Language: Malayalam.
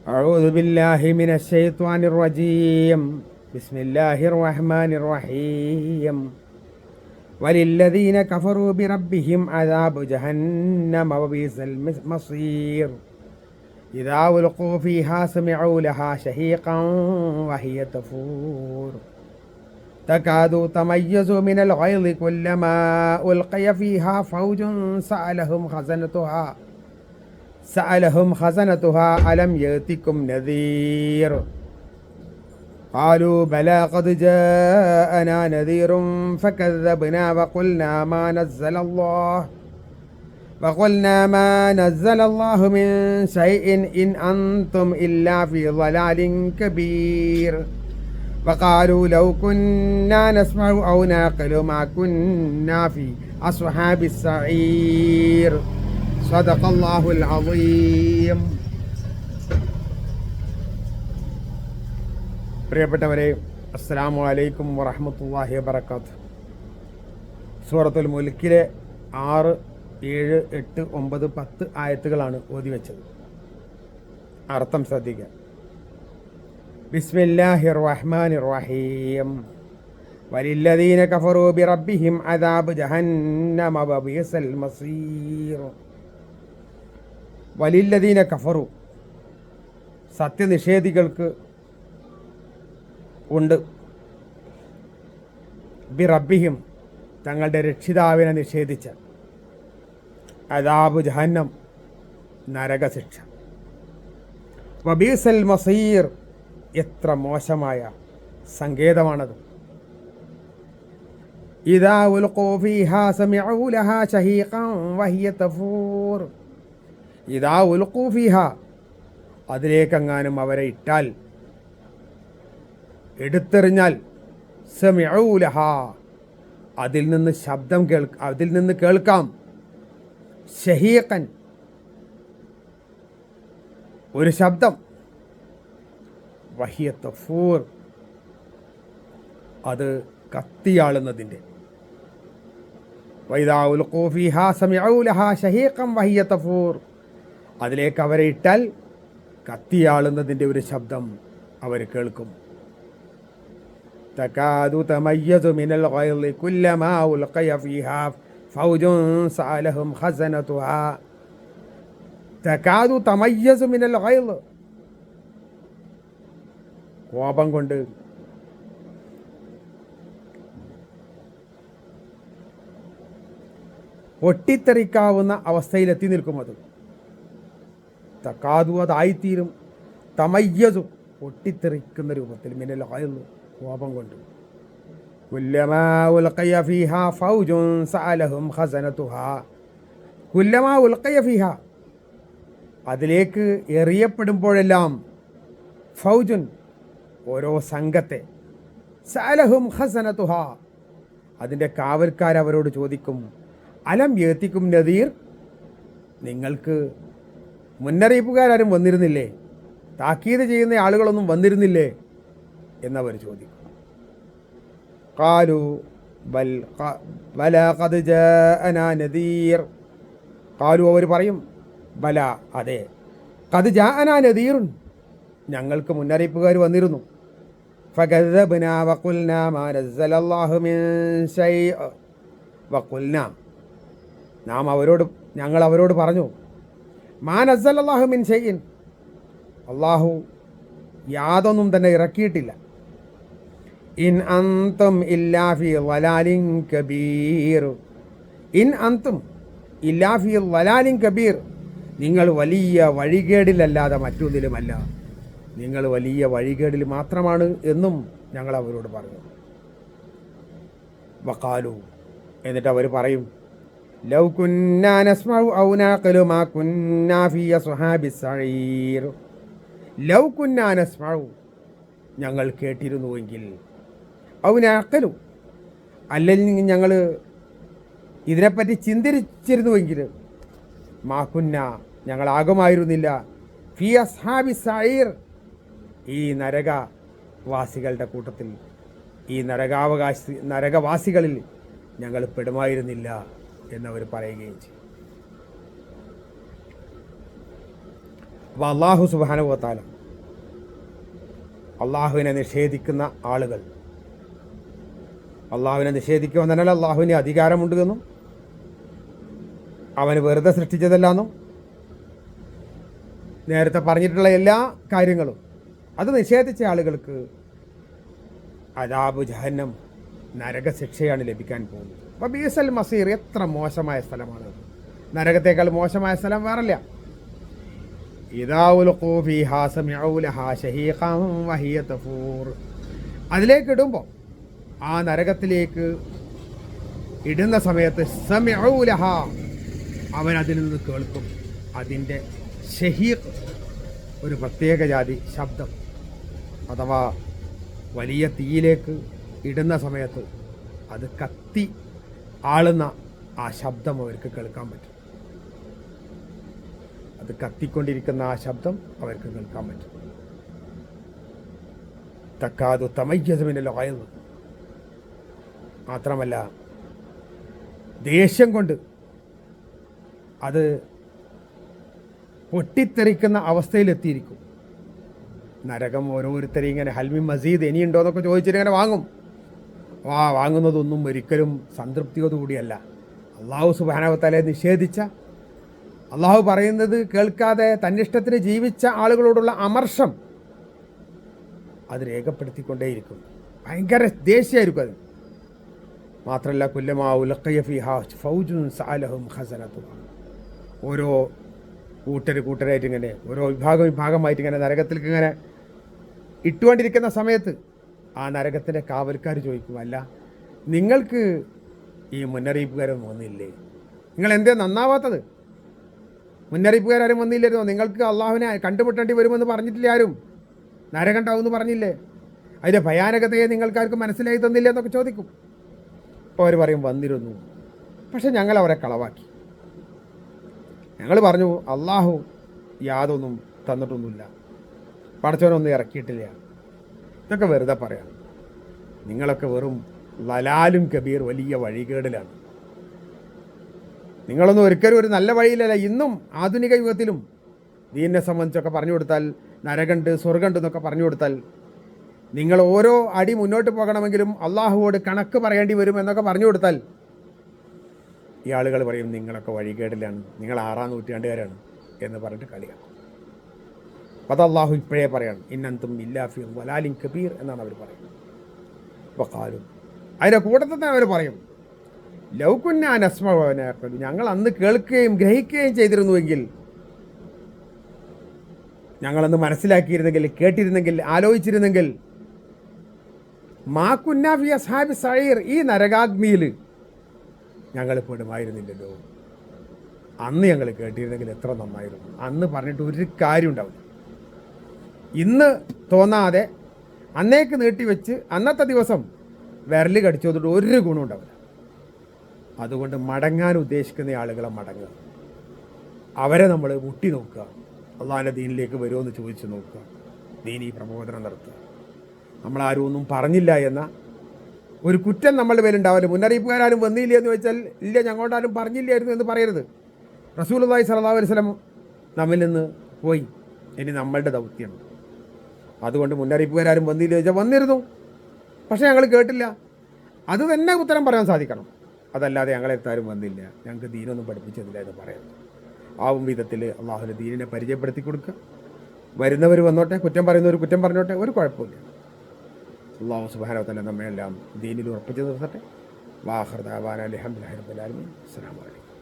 أعوذ بالله من الشيطان الرجيم. بسم الله الرحمن الرحيم. وللذين كفروا بربهم عذاب جهنم وبئس المصير. إذا ألقوا فيها سمعوا لها شهيقا وهي تفور تكاد تميز من الغيظ كلما ألقي فيها فوج سألهم خزنتها ألم يأتكم نذير قالوا بلى قد جاءنا نذير فكذبنا وقلنا ما نزل الله من شيء إن أنتم إلا في ضلال كبير وقالوا لو كنا نسمع أو نعقل ما كنا في أصحاب السعير صدق الله العظيم. പ്രിയപ്പെട്ടവരെ, അസ്സലാമു അലൈക്കും വറഹ്മത്തുള്ളാഹി വബറകാതുഹു. സൂറത്തുൽ മുൽക്കിലെ 6, 7, 8, 9, 10 ആയത്തുകളാണ് ഓതി വെച്ചത്. അർത്ഥം ശ്രദ്ധിക്കുക. ബിസ്മില്ലാഹിർ റഹ്മാനിർ റഹീം. വലില്ലദീന കഫറൂ ബിറബ്ബിഹിം അദാബു ജഹന്നമ വബിഅസൽ മസീർ. വലില്ലദീന കഫറു, സത്യനിഷേധികൾക്ക് ഉണ്ട്, ബി റബ്ബിഹിം, തങ്ങളുടെ രക്ഷിതാവിനെ നിഷേധിച്ച, അദാബു ജഹന്നം, നരകശിക്ഷ, വബീസൽ മസീർ, എത്ര മോശമായ സങ്കേതമാണത്. ഇദാ ഉൽഖൂ ഫീഹാ സമിഉ ലഹാ ശഹീഖൻ വഹിയ തഫൂർ. ഇദാ ഉൽഖൂ ഫീഹാ, അതിലേക്കെങ്ങാനും അവരെ ഇട്ടാൽ, എടുത്തെറിഞ്ഞാൽ, സമിഉ ലഹാ, അതിൽ നിന്ന് കേൾക്കാം, ശഹീഖൻ, ഒരു ശബ്ദം, വഹിയ തഫൂർ, അത് കത്തിയാളുന്നതിൻ്റെ. വൈദാ ഉൽഖൂ ഫീഹാ സമിഉ ലഹാ ശഹീഖൻ വഹിയ തഫൂർ, അതിലേക്ക് അവരെ ഇട്ടാൽ കത്തിയാളുന്നതിൻ്റെ ഒരു ശബ്ദം അവർ കേൾക്കും. തകാദു തമയ്യസു മിനൽ ഗൈളി കുല്ലമാ ഉൽഖിയ ഫീഹാ ഫൗജുൻ സഅലഹും ഖസനതുഹാ. തകാദു തമയ്യസു മിനൽ ഗൈൾ, കോപം കൊണ്ട് പൊട്ടിത്തെറിക്കാവുന്ന അവസ്ഥയിലെത്തി നിൽക്കും. അത് തക്കാതു, അതായിത്തീരും, തമയ്യസു, പൊട്ടിത്തെറിക്കുന്ന രൂപത്തിൽ, മിനൽ ഗൈൾ, കോപം കൊണ്ട്. കുല്ലമാ ഉൽഖിയ ഫീഹാ ഫൗജുൻ സഅലഹും ഖസനതുഹാ. കുല്ലമാ ഉൽഖിയ ഫീഹാ, അതിലേക്ക് എറിയപ്പെടുമ്പോഴെല്ലാം, ഫൗജുൻ, ഓരോ സംഘത്തെ, സഅലഹും ഖസനതുഹാ, അതിൻ്റെ കാവൽക്കാരവരോട് ചോദിക്കും, അലം യഅതികും നദീർ, നിങ്ങൾക്ക് മുന്നറിയിപ്പുകാരും വന്നിരുന്നില്ലേ, താക്കീത് ചെയ്യുന്ന ആളുകളൊന്നും വന്നിരുന്നില്ലേ എന്നവർ ചോദിക്കും. ഖാലു ബല ഖദ് ജാഅനാ നദീർ. ഖാലു, അവർ പറയും, ബല, അതെ, ഖദ് ജാഅനാ നദീറുൻ, ഞങ്ങൾക്ക് മുന്നറിയിപ്പുകാർ വന്നിരുന്നു. ഫകദബ്നാ വഖുൽനാ മാ നസ്സലല്ലാഹു മിൻ ശൈഅ വഖുൽനാ, ഞങ്ങൾ അവരോട് പറഞ്ഞു, മാ നസ്സലല്ലാഹു മിൻ ശൈഇൻ, അല്ലാഹു യാതൊന്നും തന്നെ ഇറക്കിയിട്ടില്ല. ഇൻ അൻതും ഇല്ലാ ഫീ ളലാലിൻ കബീർ. ഇൻ അൻതും ഇല്ലാ ഫീ ളലാലിൻ കബീർ, നിങ്ങൾ വലിയ വഴികേടിലല്ലാതെ മറ്റൊന്നിലുമല്ല, നിങ്ങൾ വലിയ വഴികേടിൽ മാത്രമാണ് എന്നും ഞങ്ങൾ അവരോട് പറഞ്ഞു. വഖാലു, എന്നിട്ട് അവർ പറയും, ലൗ കുന്നാ നസ്മഉ ഔ നഅഖിലു മാ കുന്നാ ഫീ അസ്ഹാബിസ് സഈർ. ലൗ കുന്നാ നസ്മഉ, ഞങ്ങൾ കേട്ടിരുന്നുവെങ്കിൽ, ഔ നഅഖിലു, അല്ലെങ്കിൽ ഞങ്ങൾ ഇതിനെപ്പറ്റി ചിന്തിച്ചിരുന്നുവെങ്കിൽ, മാ കുന്നാ, ഞങ്ങളാകുമായിരുന്നില്ല, ഫീ അസ്ഹാബിസ് സഈർ, ഈ നരകവാസികളുടെ കൂട്ടത്തിൽ, ഈ നരകവാസികളിൽ ഞങ്ങൾ പെടുമായിരുന്നില്ല എന്നവർ പറയുകയും ചെയ്യും. അപ്പോൾ അല്ലാഹു സുബ്ഹാനഹു വ തആല അള്ളാഹുവിനെ നിഷേധിക്കുന്ന ആളുകൾ, അള്ളാഹുവിനെ നിഷേധിക്കുവാൻ തന്നെയല്ല അള്ളാഹുവിന് അധികാരമുണ്ട് എന്നും അവന് വെറുതെ സൃഷ്ടിച്ചതല്ലാന്നും നേരത്തെ പറഞ്ഞിട്ടുള്ള എല്ലാ കാര്യങ്ങളും അത് നിഷേധിച്ച ആളുകൾക്ക് അദാബ് ജഹന്നം, നരകശിക്ഷയാണ് ലഭിക്കാൻ പോകുന്നത്. അപ്പോൾ ബീസൽ മസീർ, എത്ര മോശമായ സ്ഥലമാണ്. നരകത്തേക്കാൾ മോശമായ സ്ഥലം വേറല്ല. അതിലേക്ക് ഇടുമ്പോൾ, ആ നരകത്തിലേക്ക് ഇടുന്ന സമയത്ത് സമയൗലഹ, അവൻ അതിൽ നിന്ന് കേൾക്കും അതിൻ്റെ ഷഹീഖ്, ഒരു പ്രത്യേക ജാതി ശബ്ദം. അഥവാ വലിയ തീയിലേക്ക് ഇടുന്ന സമയത്ത് അത് കത്തി ആളുന്ന ആ ശബ്ദം അവർക്ക് കേൾക്കാൻ പറ്റും. അത് കത്തിക്കൊണ്ടിരിക്കുന്ന ആ ശബ്ദം അവർക്ക് കേൾക്കാൻ പറ്റും. തക്കാതു തമയ്യസുമിനല്ലോ ആയത് മാത്രമല്ല, ദേഷ്യം കൊണ്ട് അത് പൊട്ടിത്തെറിക്കുന്ന അവസ്ഥയിലെത്തിയിരിക്കും. നരകം ഓരോരുത്തരെയും ഇങ്ങനെ ഹൽമി മസീദ് ഇനിയുണ്ടോ എന്നൊക്കെ ചോദിച്ചിട്ട് ഇങ്ങനെ വാങ്ങും. വാങ്ങുന്നതൊന്നും ഒരിക്കലും സംതൃപ്തിയോടുകൂടിയല്ല. അള്ളാഹു സുബ്ഹാനഹു വ തആല നിഷേധിച്ച, അള്ളാഹു പറയുന്നത് കേൾക്കാതെ തന്നിഷ്ടത്തിന് ജീവിച്ച ആളുകളോടുള്ള അമർഷം അത് രേഖപ്പെടുത്തിക്കൊണ്ടേയിരിക്കും. ഭയങ്കര ദേഷ്യമായിരിക്കും അത്. മാത്രമല്ല, കുല്ലമാ ഉലഖിയ ഫീഹാ ഫൗജുൻ സഅലഹും ഖസനതുഹ, ഓരോ കൂട്ടരായിട്ട് ഇങ്ങനെ ഓരോ വിഭാഗമായിട്ട് ഇങ്ങനെ നരകത്തിലേക്ക് ഇങ്ങനെ ഇട്ടുകൊണ്ടിരിക്കുന്ന സമയത്ത് ആ നരകത്തിൻ്റെ കാവൽക്കാർ ചോദിക്കും, അല്ല നിങ്ങൾക്ക് ഈ മുന്നറിയിപ്പുകാരൊന്നും വന്നില്ലേ? നിങ്ങൾ എന്തേ നന്നാവാത്തത്? മുന്നറിയിപ്പുകാരും വന്നില്ലായിരുന്നോ? നിങ്ങൾക്ക് അള്ളാഹുവിനെ കണ്ടുമുട്ടേണ്ടി വരുമെന്ന് പറഞ്ഞിട്ടില്ല ആരും? നരകം ഉണ്ടാവുമെന്ന് പറഞ്ഞില്ലേ? അതിൻ്റെ ഭയാനകതയെ നിങ്ങൾക്കാർക്കും മനസ്സിലായി തന്നില്ല എന്നൊക്കെ ചോദിക്കും. അപ്പോൾ അവർ പറയും വന്നിരുന്നു, പക്ഷെ ഞങ്ങൾ അവരെ കളവാക്കി. ഞങ്ങൾ പറഞ്ഞു അള്ളാഹു യാതൊന്നും തന്നിട്ടൊന്നുമില്ല, പടച്ചവനൊന്നും ഇറക്കിയിട്ടില്ല. ഇതൊക്കെ വെറുതെ പറയാം. നിങ്ങളൊക്കെ വെറും ലലാലും കബീർ, വലിയ വഴികേടിലാണ്. നിങ്ങളൊന്നും ഒരിക്കലും ഒരു നല്ല വഴിയിലല്ല. ഇന്നും ആധുനിക യുഗത്തിലും ദീനിനെ സംബന്ധിച്ചൊക്കെ പറഞ്ഞു കൊടുത്താൽ, നരകണ്ട് സ്വർഗണ്ട് എന്നൊക്കെ പറഞ്ഞു കൊടുത്താൽ, നിങ്ങൾ ഓരോ അടി മുന്നോട്ട് പോകണമെങ്കിലും അള്ളാഹുവോട് കണക്ക് പറയേണ്ടി വരും എന്നൊക്കെ പറഞ്ഞു കൊടുത്താൽ, ഈ ആളുകൾ പറയും നിങ്ങളൊക്കെ വഴികേടിലാണ്, നിങ്ങൾ 6-ാം നൂറ്റാണ്ടുകാരാണ് എന്ന് പറഞ്ഞിട്ട് കളിയാക്കും. അത് അള്ളാഹു ഇപ്പോഴേ പറയാണ്, ഇന്നന്തും ഇല്ലാ ഫീ വലാലിൻ കബീർ എന്നാണ് അവർ പറയുന്നത്. അപ്പോൾ കാലും അതിൻ്റെ കൂട്ടത്തിൽ തന്നെ അവർ പറയും ലൗകുന്ന നസ്മഅ, ഞങ്ങൾ അന്ന് കേൾക്കുകയും ഗ്രഹിക്കുകയും ചെയ്തിരുന്നുവെങ്കിൽ, ഞങ്ങളന്ന് മനസ്സിലാക്കിയിരുന്നെങ്കിൽ, കേട്ടിരുന്നെങ്കിൽ, ആലോചിച്ചിരുന്നെങ്കിൽ, മാ കുന്നാ ഫീ അസ്ഹാബി സഈർ, ഈ നരകാഗ്നിയിൽ ഞങ്ങൾ പെടുമായിരുന്നില്ലല്ലോ. അന്ന് ഞങ്ങൾ കേട്ടിരുന്നെങ്കിൽ എത്ര നന്നായിരുന്നു. അന്ന് പറഞ്ഞിട്ട് ഒരു കാര്യം ഉണ്ടാവില്ല. ഇന്ന് തോന്നാതെ അന്നേക്ക് നീട്ടിവെച്ച് അന്നത്തെ ദിവസം വിരൽ കടിച്ചോന്നിട്ട് ഒരു ഗുണം ഉണ്ടാവില്ല. അതുകൊണ്ട് മടങ്ങാൻ ഉദ്ദേശിക്കുന്ന ആളുകളെ മടങ്ങുക, അവരെ നമ്മൾ മുട്ടി നോക്കുക, അള്ളാഹിൻ്റെ ദീനിലേക്ക് വരുമോ എന്ന് ചോദിച്ച് നോക്കുക, ദീനീ പ്രബോധനം നടത്തുക. നമ്മളാരും ഒന്നും പറഞ്ഞില്ല എന്ന ഒരു കുറ്റം നമ്മളുടെ പേരുണ്ടാവില്ല. മുന്നറിയിപ്പുകാരും വന്നില്ല എന്ന് വെച്ചാൽ ഇല്ല ഞങ്ങളോടാരും പറഞ്ഞില്ലായിരുന്നു എന്ന് പറയരുത്. റസൂലുള്ളാഹി സ്വല്ലല്ലാഹു അലൈഹി വസല്ലം നമ്മിൽ നിന്ന് പോയി, ഇനി നമ്മളുടെ ദൗത്യമാണ്. അതുകൊണ്ട് മുന്നറിയിപ്പുകാരും വന്നില്ല വെച്ചാൽ വന്നിരുന്നു, പക്ഷേ ഞങ്ങൾ കേട്ടില്ല, അത് തന്നെ ഉത്തരം പറയാൻ സാധിക്കണം. അതല്ലാതെ ഞങ്ങളെത്താരും വന്നില്ല, ഞങ്ങൾക്ക് ദീനൊന്നും പഠിപ്പിച്ചതില്ല എന്ന് പറയുന്നത്. ആവും വിധത്തിൽ അള്ളാഹുവിൻ്റെ ദീനിനെ പരിചയപ്പെടുത്തി കൊടുക്കുക. വരുന്നവർ വന്നോട്ടെ, കുറ്റം പറയുന്നവർ കുറ്റം പറഞ്ഞോട്ടെ, ഒരു കുഴപ്പമില്ല. അള്ളാഹു സുബ്ഹാനഹു വ തആല നമ്മയെല്ലാം ദീനിൽ ഉറപ്പിച്ച് നിർത്തട്ടെ. വാഖിർ ദഅവാനാ അൽഹംദുലില്ലാഹി റബ്ബിൽ ആലമീൻ. അസ്സലാമു അലൈക്കും.